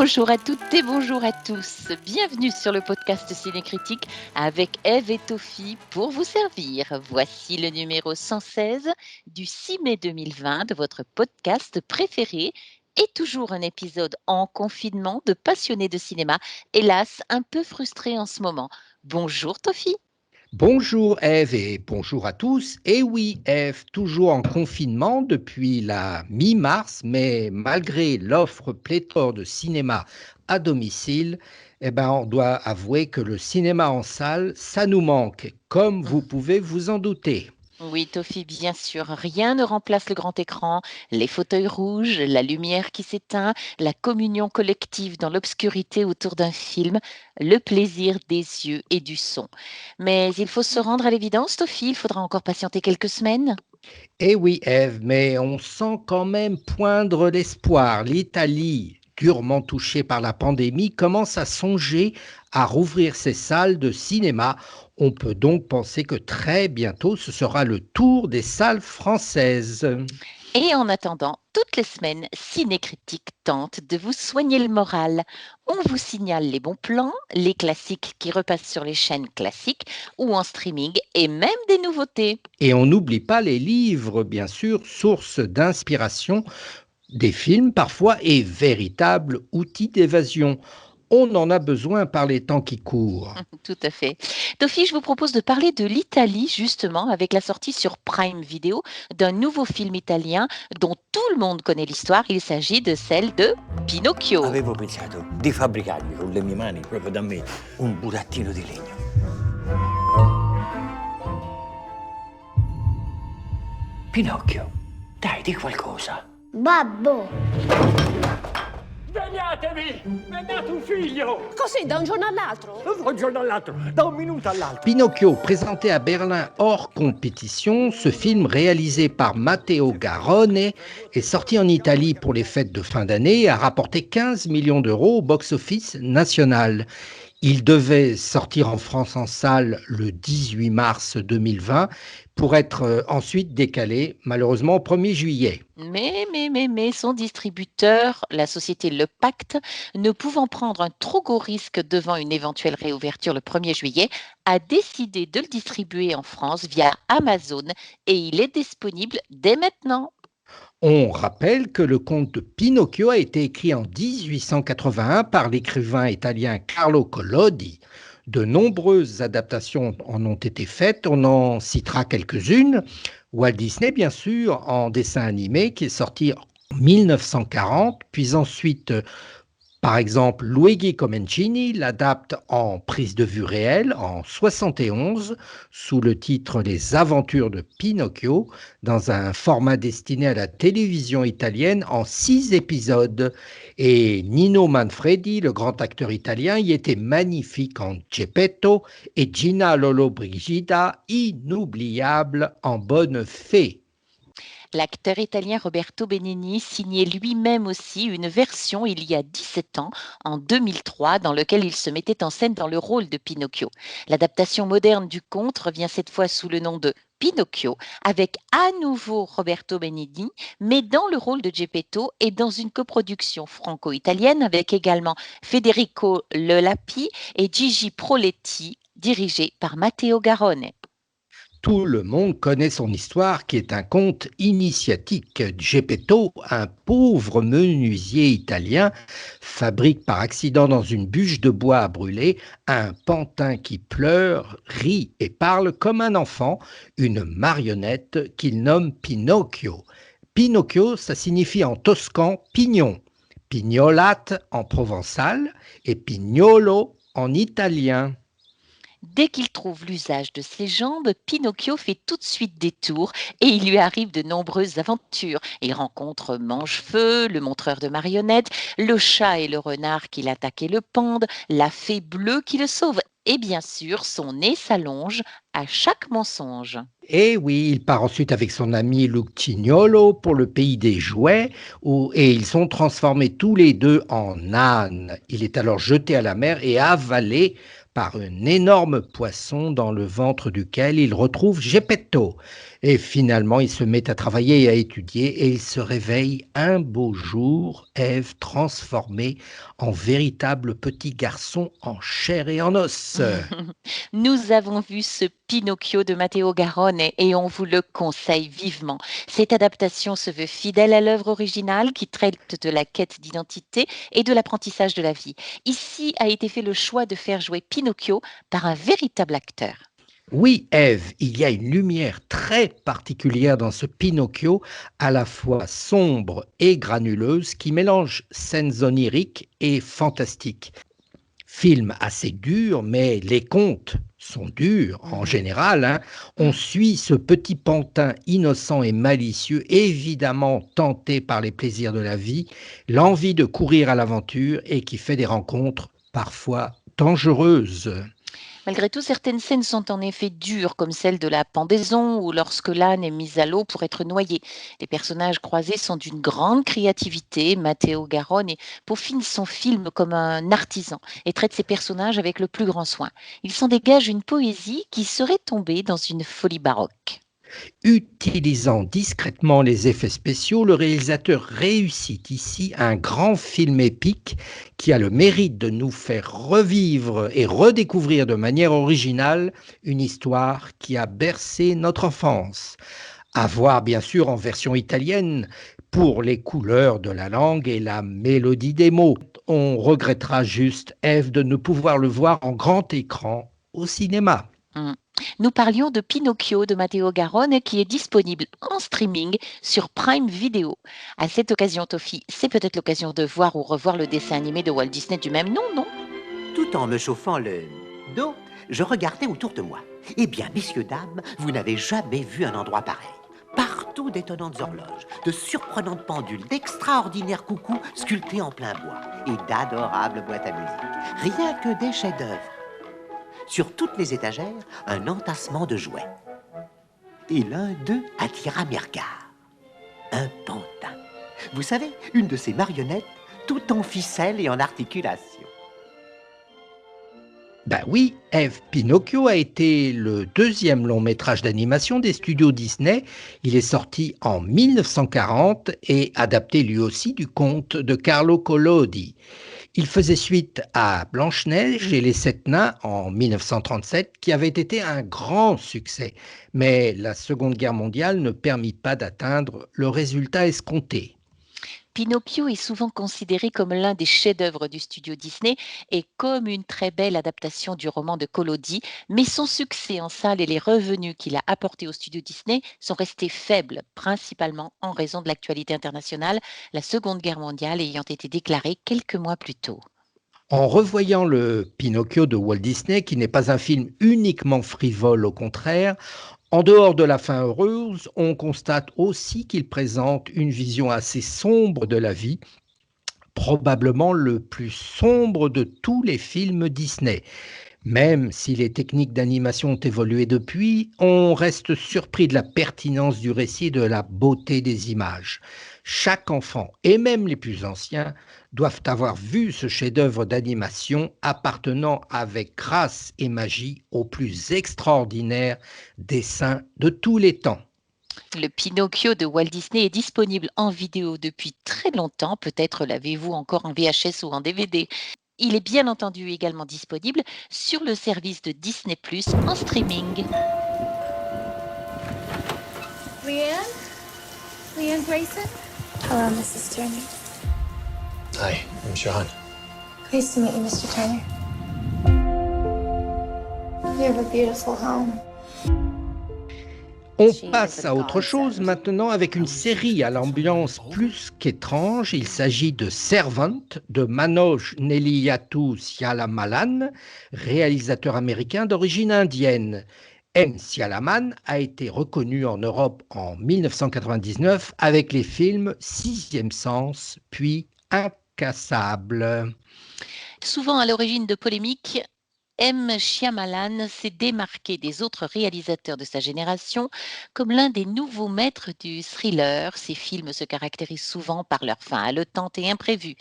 Bonjour à toutes et bonjour à tous. Bienvenue sur le podcast Cinécritique avec Ève et Tofi pour vous servir. Voici le numéro 116 du 6 mai 2020 de votre podcast préféré et toujours un épisode en confinement de passionnés de cinéma, hélas un peu frustrés en ce moment. Bonjour Tofi. Bonjour Ève et bonjour à tous. Et oui, Ève, toujours en confinement depuis la mi-mars, mais malgré l'offre pléthore de cinéma à domicile, on doit avouer que le cinéma en salle, ça nous manque, comme vous pouvez vous en douter. Oui, Tofi, bien sûr, rien ne remplace le grand écran, les fauteuils rouges, la lumière qui s'éteint, la communion collective dans l'obscurité autour d'un film, le plaisir des yeux et du son. Mais il faut se rendre à l'évidence, Tofi, il faudra encore patienter quelques semaines. Eh oui, Ève, mais on sent quand même poindre l'espoir. L'Italie, durement touchée par la pandémie, commence à songer à rouvrir ses salles de cinéma. On peut donc penser que très bientôt, ce sera le tour des salles françaises. Et en attendant, toutes les semaines, Cinécritique tente de vous soigner le moral. On vous signale les bons plans, les classiques qui repassent sur les chaînes classiques ou en streaming et même des nouveautés. Et on n'oublie pas les livres, bien sûr, source d'inspiration des films parfois et véritable outil d'évasion. On en a besoin par les temps qui courent. Tout à fait. Tofi, je vous propose de parler de l'Italie, justement, avec la sortie sur Prime Video d'un nouveau film italien dont tout le monde connaît l'histoire. Il s'agit de celle de Pinocchio. Avevo pensato di fabbricarmi con le mie mani, proprio da me, un burattino di legno. Pinocchio, dai, di qualcosa. Babbo! Svegliatevi! È nato un figlio! Così, da un giorno all'altro? Da un giorno all'altro, da un minuto all'altro. Pinocchio, présenté à Berlin hors compétition, ce film réalisé par Matteo Garrone est sorti en Italie pour les fêtes de fin d'année et a rapporté 15 millions d'euros au box-office national. Il devait sortir en France en salle le 18 mars 2020 pour être ensuite décalé malheureusement au 1er juillet. Mais, son distributeur, la société Le Pacte, ne pouvant prendre un trop gros risque devant une éventuelle réouverture le 1er juillet, a décidé de le distribuer en France via Amazon et il est disponible dès maintenant. On rappelle que le conte de Pinocchio a été écrit en 1881 par l'écrivain italien Carlo Collodi. De nombreuses adaptations en ont été faites, on en citera quelques-unes. Walt Disney, bien sûr, en dessin animé, qui est sorti en 1940, puis ensuite, par exemple, Luigi Comencini l'adapte en prise de vue réelle en 71 sous le titre Les Aventures de Pinocchio dans un format destiné à la télévision italienne en 6 épisodes. Et Nino Manfredi, le grand acteur italien, y était magnifique en Geppetto et Gina Lollobrigida, inoubliable en bonne fée. L'acteur italien Roberto Benigni signait lui-même aussi une version il y a 17 ans, en 2003, dans lequel il se mettait en scène dans le rôle de Pinocchio. L'adaptation moderne du conte revient cette fois sous le nom de Pinocchio, avec à nouveau Roberto Benigni, mais dans le rôle de Geppetto et dans une coproduction franco-italienne avec également Federico Lelapi et Gigi Proletti, dirigé par Matteo Garrone. Tout le monde connaît son histoire qui est un conte initiatique. Geppetto, un pauvre menuisier italien, fabrique par accident dans une bûche de bois à brûler un pantin qui pleure, rit et parle comme un enfant, une marionnette qu'il nomme Pinocchio. Pinocchio, ça signifie en toscan pignon, pignolate en provençal et pignolo en italien. Dès qu'il trouve l'usage de ses jambes, Pinocchio fait tout de suite des tours et il lui arrive de nombreuses aventures. Il rencontre Mangefeu, le montreur de marionnettes, le chat et le renard qui l'attaquent et le pendent, la fée bleue qui le sauve et bien sûr son nez s'allonge à chaque mensonge. Et oui, il part ensuite avec son ami Lucignolo pour le pays des jouets et ils sont transformés tous les deux en ânes. Il est alors jeté à la mer et avalé par un énorme poisson dans le ventre duquel il retrouve Geppetto. Et finalement, il se met à travailler et à étudier et il se réveille un beau jour, Ève transformée en véritable petit garçon en chair et en os. Nous avons vu ce Pinocchio de Matteo Garrone et on vous le conseille vivement. Cette adaptation se veut fidèle à l'œuvre originale qui traite de la quête d'identité et de l'apprentissage de la vie. Ici a été fait le choix de faire jouer Pinocchio par un véritable acteur. Oui, Ève, il y a une lumière très particulière dans ce Pinocchio, à la fois sombre et granuleuse, qui mélange scènes oniriques et fantastiques. Film assez dur, mais les contes sont durs en Mhm. général, hein. On suit ce petit pantin innocent et malicieux, évidemment tenté par les plaisirs de la vie, l'envie de courir à l'aventure et qui fait des rencontres parfois dangereuses. Malgré tout, certaines scènes sont en effet dures, comme celle de la pendaison ou lorsque l'âne est mis à l'eau pour être noyé. Les personnages croisés sont d'une grande créativité. Matteo Garrone peaufine son film comme un artisan et traite ses personnages avec le plus grand soin. Il s'en dégage une poésie qui serait tombée dans une folie baroque. Utilisant discrètement les effets spéciaux, le réalisateur réussit ici un grand film épique qui a le mérite de nous faire revivre et redécouvrir de manière originale une histoire qui a bercé notre enfance. À voir bien sûr en version italienne pour les couleurs de la langue et la mélodie des mots. On regrettera juste, Ève, de ne pouvoir le voir en grand écran au cinéma. Mm. Nous parlions de Pinocchio de Matteo Garrone qui est disponible en streaming sur Prime Video. À cette occasion, Tofi, c'est peut-être l'occasion de voir ou revoir le dessin animé de Walt Disney du même nom, non? Tout en me chauffant le dos, je regardais autour de moi. Eh bien, messieurs, dames, vous n'avez jamais vu un endroit pareil. Partout d'étonnantes horloges, de surprenantes pendules, d'extraordinaires coucous sculptés en plein bois et d'adorables boîtes à musique. Rien que des chefs-d'œuvre. Sur toutes les étagères, un entassement de jouets. Et l'un d'eux attira mes regards. Un pantin. Vous savez, une de ces marionnettes, tout en ficelle et en articulation. Ben oui, Ève, Pinocchio a été le deuxième long métrage d'animation des studios Disney. Il est sorti en 1940 et adapté lui aussi du conte de Carlo Collodi. Il faisait suite à Blanche-Neige et les Sept Nains en 1937, qui avait été un grand succès. Mais la Seconde Guerre mondiale ne permit pas d'atteindre le résultat escompté. Pinocchio est souvent considéré comme l'un des chefs-d'œuvre du studio Disney et comme une très belle adaptation du roman de Collodi, mais son succès en salle et les revenus qu'il a apportés au studio Disney sont restés faibles, principalement en raison de l'actualité internationale, la Seconde Guerre mondiale ayant été déclarée quelques mois plus tôt. En revoyant le Pinocchio de Walt Disney, qui n'est pas un film uniquement frivole, au contraire, en dehors de la fin heureuse, on constate aussi qu'il présente une vision assez sombre de la vie, probablement le plus sombre de tous les films Disney. Même si les techniques d'animation ont évolué depuis, on reste surpris de la pertinence du récit et de la beauté des images. Chaque enfant, et même les plus anciens, doivent avoir vu ce chef-d'œuvre d'animation appartenant avec grâce et magie aux plus extraordinaires dessins de tous les temps. Le Pinocchio de Walt Disney est disponible en vidéo depuis très longtemps, peut-être l'avez-vous encore en VHS ou en DVD. Il est bien entendu également disponible sur le service de Disney+ en streaming. Leanne? Leanne Grayson? Hello, Mrs. Turner. Hi, I'm Sean. Pleased to meet you, Mr. Turner. You have a beautiful home. On passe à autre chose maintenant avec une série à l'ambiance plus qu'étrange. Il s'agit de Servant de Manoj Neliyathu Sialamalan, réalisateur américain d'origine indienne. M. Sialaman a été reconnu en Europe en 1999 avec les films Sixième Sens puis Incassable. Souvent à l'origine de polémiques, M. Shyamalan s'est démarqué des autres réalisateurs de sa génération comme l'un des nouveaux maîtres du thriller. Ses films se caractérisent souvent par leur fin haletante et imprévue.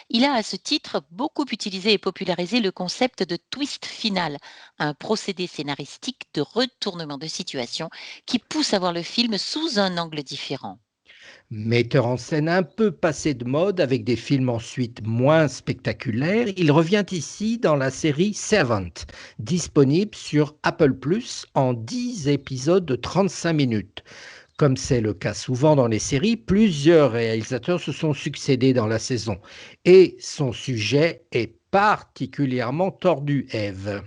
Il a à ce titre beaucoup utilisé et popularisé le concept de twist final, un procédé scénaristique de retournement de situation qui pousse à voir le film sous un angle différent. Metteur en scène un peu passé de mode avec des films ensuite moins spectaculaires, il revient ici dans la série Servant, disponible sur Apple Plus en 10 épisodes de 35 minutes. Comme c'est le cas souvent dans les séries, plusieurs réalisateurs se sont succédés dans la saison et son sujet est particulièrement tordu, Eve.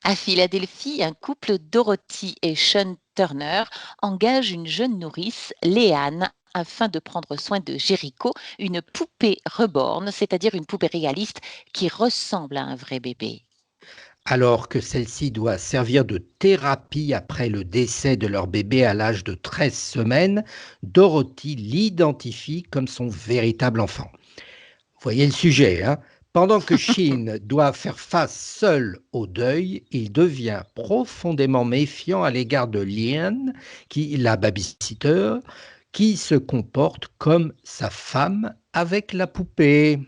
À Philadelphie, un couple, Dorothy et Sean Turner, engage une jeune nourrice, Léane, afin de prendre soin de Jericho, une poupée reborn, c'est-à-dire une poupée réaliste qui ressemble à un vrai bébé. Alors que celle-ci doit servir de thérapie après le décès de leur bébé à l'âge de 13 semaines, Dorothy l'identifie comme son véritable enfant. Vous voyez le sujet, hein? Pendant que Shin doit faire face seul au deuil, il devient profondément méfiant à l'égard de Lian, la babysitter, qui se comporte comme sa femme avec la poupée.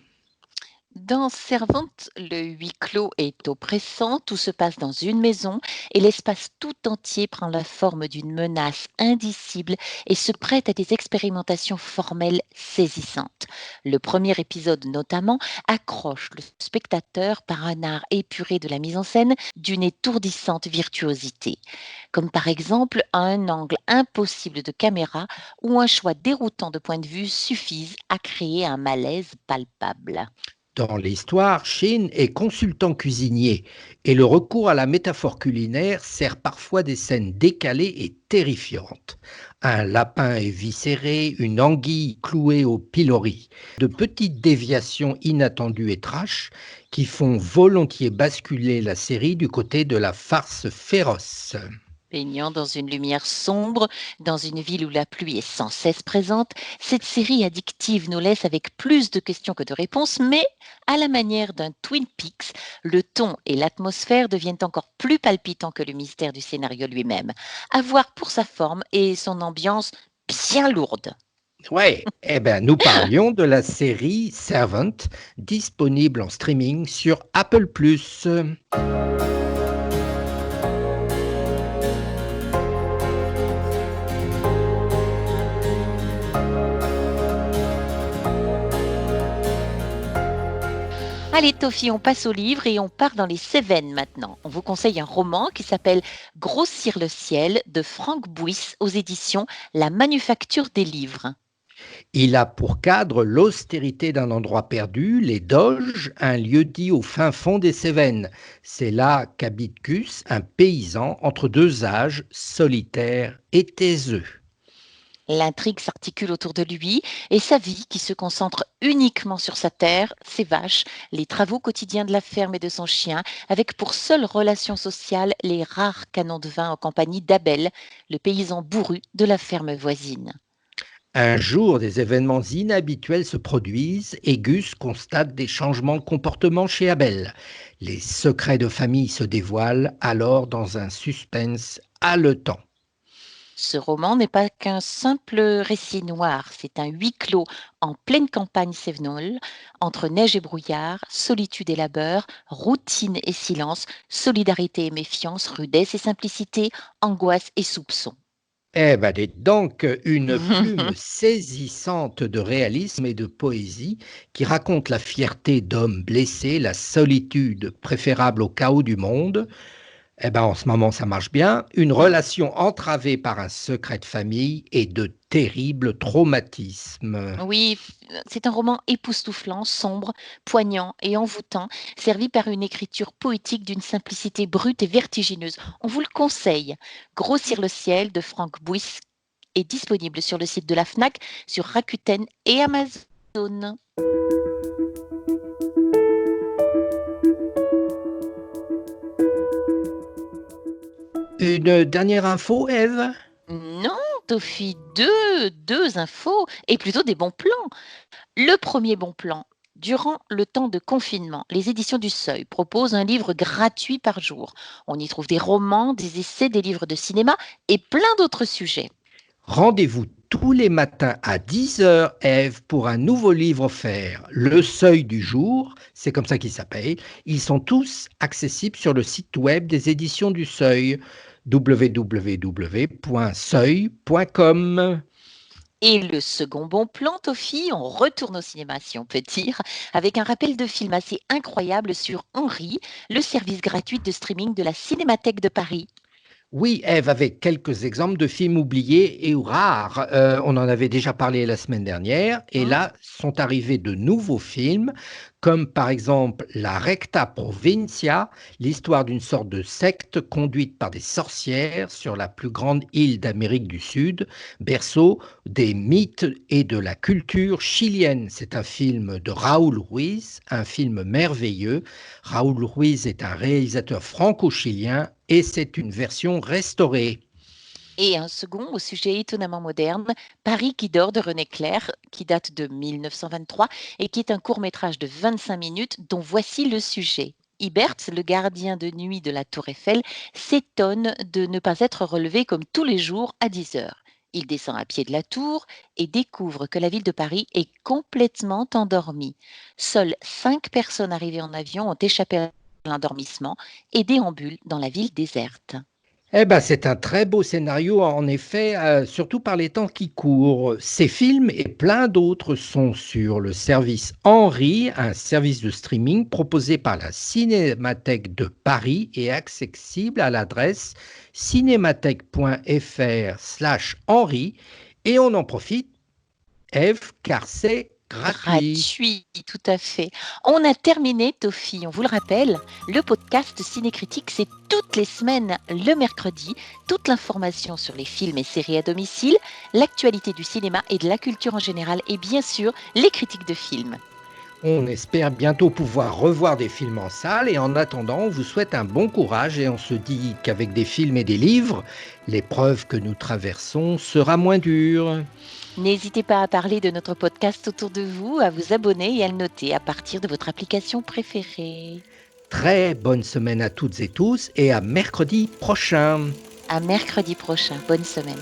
Dans Servante, le huis clos est oppressant, tout se passe dans une maison et l'espace tout entier prend la forme d'une menace indicible et se prête à des expérimentations formelles saisissantes. Le premier épisode notamment accroche le spectateur par un art épuré de la mise en scène d'une étourdissante virtuosité, comme par exemple un angle impossible de caméra ou un choix déroutant de point de vue suffisent à créer un malaise palpable. Dans l'histoire, Shin est consultant cuisinier et le recours à la métaphore culinaire sert parfois des scènes décalées et terrifiantes. Un lapin éviscéré, une anguille clouée au pilori, de petites déviations inattendues et trash qui font volontiers basculer la série du côté de la farce féroce. Baignant dans une lumière sombre, dans une ville où la pluie est sans cesse présente, cette série addictive nous laisse avec plus de questions que de réponses, mais à la manière d'un Twin Peaks, le ton et l'atmosphère deviennent encore plus palpitants que le mystère du scénario lui-même. À voir pour sa forme et son ambiance bien lourde. Ouais, nous parlions de la série Servant, disponible en streaming sur Apple+. Allez, Tofi, on passe au livre et on part dans les Cévennes maintenant. On vous conseille un roman qui s'appelle Grossir le ciel de Franck Bouys aux éditions La Manufacture des livres. Il a pour cadre l'austérité d'un endroit perdu, les Doges, un lieu-dit au fin fond des Cévennes. C'est là qu'habite Gus, un paysan entre deux âges, solitaire et taiseux. L'intrigue s'articule autour de lui et sa vie qui se concentre uniquement sur sa terre, ses vaches, les travaux quotidiens de la ferme et de son chien, avec pour seule relation sociale les rares canons de vin en compagnie d'Abel, le paysan bourru de la ferme voisine. Un jour, des événements inhabituels se produisent et Gus constate des changements de comportement chez Abel. Les secrets de famille se dévoilent alors dans un suspense haletant. Ce roman n'est pas qu'un simple récit noir, c'est un huis clos en pleine campagne cévenole, entre neige et brouillard, solitude et labeur, routine et silence, solidarité et méfiance, rudesse et simplicité, angoisse et soupçon. Dites donc, une plume saisissante de réalisme et de poésie qui raconte la fierté d'hommes blessés, la solitude préférable au chaos du monde. En ce moment, ça marche bien. Une relation entravée par un secret de famille et de terribles traumatismes. Oui, c'est un roman époustouflant, sombre, poignant et envoûtant, servi par une écriture poétique d'une simplicité brute et vertigineuse. On vous le conseille. Grossir le ciel de Franck Bouys est disponible sur le site de la Fnac, sur Rakuten et Amazon. Une dernière info, Ève? Non, Tofi, deux infos et plutôt des bons plans. Le premier bon plan, Durant le temps de confinement, les éditions du Seuil proposent un livre gratuit par jour. On y trouve des romans, des essais, des livres de cinéma et plein d'autres sujets. Rendez-vous tous les matins à 10 heures, Ève, pour un nouveau livre offert. Le Seuil du jour, c'est comme ça qu'il s'appelle. Ils sont tous accessibles sur le site web des éditions du Seuil, www.seuil.com. Et le second bon plan, Toffy, on retourne au cinéma si on peut dire, avec un rappel de film assez incroyable sur Henri, le service gratuit de streaming de la Cinémathèque de Paris. Oui, Ève, avec quelques exemples de films oubliés et ou rares. On en avait déjà parlé la semaine dernière. Et Hein. là, sont arrivés de nouveaux films, comme par exemple La Recta Provincia, l'histoire d'une sorte de secte conduite par des sorcières sur la plus grande île d'Amérique du Sud, berceau des mythes et de la culture chilienne. C'est un film de Raúl Ruiz, un film merveilleux. Raúl Ruiz est un réalisateur franco-chilien et c'est une version restaurée. Et un second au sujet étonnamment moderne, Paris qui dort de René Clair, qui date de 1923 et qui est un court-métrage de 25 minutes dont voici le sujet. Ibert, le gardien de nuit de la Tour Eiffel, s'étonne de ne pas être relevé comme tous les jours à 10 heures. Il descend à pied de la tour et découvre que la ville de Paris est complètement endormie. Seules 5 personnes arrivées en avion ont échappé à l'endormissement et déambulent dans la ville déserte. Eh ben, c'est un très beau scénario, en effet, surtout par les temps qui courent. Ces films et plein d'autres sont sur le service Henri, un service de streaming proposé par la Cinémathèque de Paris et accessible à l'adresse cinémathèque.fr/Henri. Et on en profite, Ève, car c'est gratuit. Gratuit, tout à fait. On a terminé, Toffy, on vous le rappelle, le podcast Cinécritique, c'est toutes les semaines, le mercredi, toute l'information sur les films et séries à domicile, l'actualité du cinéma et de la culture en général, et bien sûr, les critiques de films. On espère bientôt pouvoir revoir des films en salle et en attendant, on vous souhaite un bon courage et on se dit qu'avec des films et des livres, l'épreuve que nous traversons sera moins dure. N'hésitez pas à parler de notre podcast autour de vous, à vous abonner et à le noter à partir de votre application préférée. Très bonne semaine à toutes et tous et à mercredi prochain. À mercredi prochain. Bonne semaine.